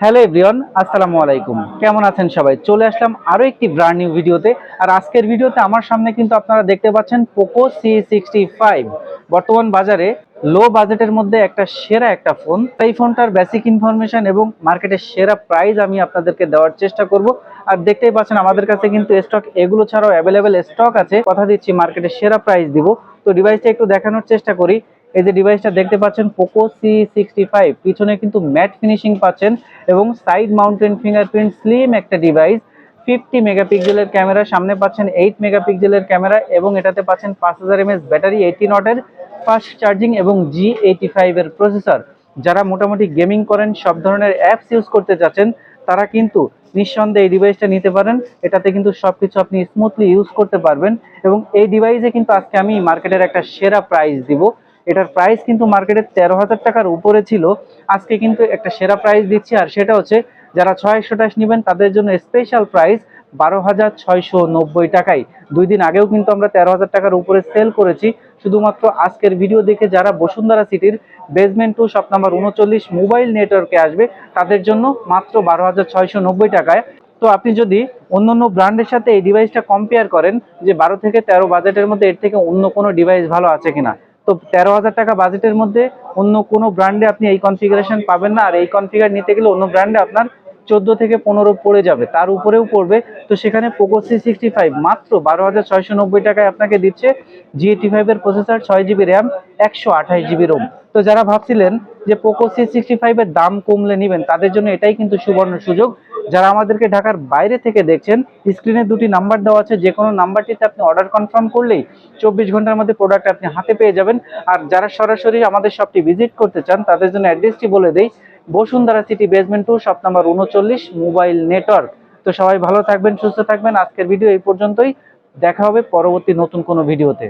Hello everyone, আসসালামু আলাইকুম। কেমন আছেন সবাই? চলে আসলাম আরো একটি ব্র্যান্ড নিউ ভিডিওতে। আর আজকের ভিডিওতে আমার সামনে কিন্তু আপনারা দেখতে পাচ্ছেন পোকো C65। বর্তমান বাজারে লো বাজেটের মধ্যে সেরা একটা ফোন। এই ফোনটার বেসিক ইনফরমেশন এবং মার্কেটের সেরা প্রাইস আমি আপনাদেরকে দেওয়ার চেষ্টা করব। আর দেখতেই পাচ্ছেন আমাদের কাছে কিন্তু স্টক এগুলো ছাড়াও অ্যাভেলেবেল স্টক আছে। কথা দিচ্ছি মার্কেটের সেরা প্রাইস দিব। তো ডিভাইসটা একটু দেখানোর চেষ্টা করি। এই যে ডিভাইসটা দেখতে পাচ্ছেন পোকো C65, পিছনে কিন্তু ম্যাট ফিনিশিং পাচ্ছেন এবং সাইড মাউন্টেন ফিঙ্গারপ্রিন্ট স্লিম একটা ডিভাইস। 50 মেগাপিক্সেলের ক্যামেরা, সামনে পাচ্ছেন 8 মেগাপিক্সেলের ক্যামেরা এবং এটাতে পাচ্ছেন 5000 mAh ব্যাটারি, 18 ওয়াটের ফাস্ট চার্জিং এবং G85 এর প্রসেসর। যারা মোটামুটি গেমিং করেন, সব ধরনের অ্যাপস ইউজ করতে চাচ্ছেন, তারা কিন্তু নিঃসন্দেহে এই ডিভাইসটা নিতে পারেন। এটাতে কিন্তু সবকিছু আপনি স্মুথলি ইউজ করতে পারবেন এবং এই ডিভাইসে কিন্তু আজকে আমি মার্কেটের একটা সেরা প্রাইস দিব। এটার প্রাইস কিন্তু মার্কেটে 13,000 টাকার উপরে ছিল। আজকে কিন্তু একটা সেরা প্রাইস দিচ্ছি, আর সেটা হচ্ছে যারা 628 নেবেন তাদের জন্য স্পেশাল প্রাইস 12,690 টাকায়। 2 দিন আগেও কিন্তু আমরা 13,000 টাকার উপরে সেল করেছি। শুধুমাত্র আজকের ভিডিও দেখে যারা বসুন্ধরা সিটির বেসমেন্ট 2 শপ নাম্বার 39 মোবাইল নেটওয়ার্কে আসবে, তাদের জন্য মাত্র 12,690 টাকায়। তো আপনি যদি অন্যান্য ব্র্যান্ডের সাথে এই ডিভাইসটা কম্পেয়ার করেন যে 12 থেকে 13 বাজেটের মধ্যে এর থেকে অন্য কোনো ডিভাইস ভালো আছে কিনা, তো 13,000 টাকা বাজেটের মধ্যে অন্য কোনো ব্র্যান্ডে আপনি এই কনফিগারেশন পাবেন না। আর এই কনফিগার নিতে গেলে অন্য ব্র্যান্ডে আপনার 14 থেকে 15 পড়ে যাবে, তার উপরেও পড়বে। তো সেখানে পোকো C65 মাত্র 12,690 টাকায় আপনাকে দিচ্ছে। G85 এর processor, 6 GB RAM, 128 GB ROM. তো যারা ভাবছিলেন যে পোকো C65 এর দাম কমলে নেবেন, তাদের জন্য এটাই কিন্তু সুবর্ণ সুযোগ। যারা আমাদেরকে ঢাকার বাইরে থেকে দেখছেন, স্ক্রিনে 2টি নাম্বার দেওয়া আছে, যে কোনো নাম্বারটিতে আপনি অর্ডার কনফার্ম করলেই 24 ঘন্টার মধ্যে প্রোডাক্ট আপনি হাতে পেয়ে যাবেন। আর যারা সরাসরি আমাদের শপটি ভিজিট করতে চান, তাদের জন্য অ্যাড্রেসটি বলে দেই, Bashundhara city basement 2 shop number 39 mobile network. তো সবাই ভালো থাকবেন, সুস্থ থাকবেন। আজকের ভিডিও এই পর্যন্তই। দেখা হবে পরবর্তী নতুন কোনো ভিডিওতে।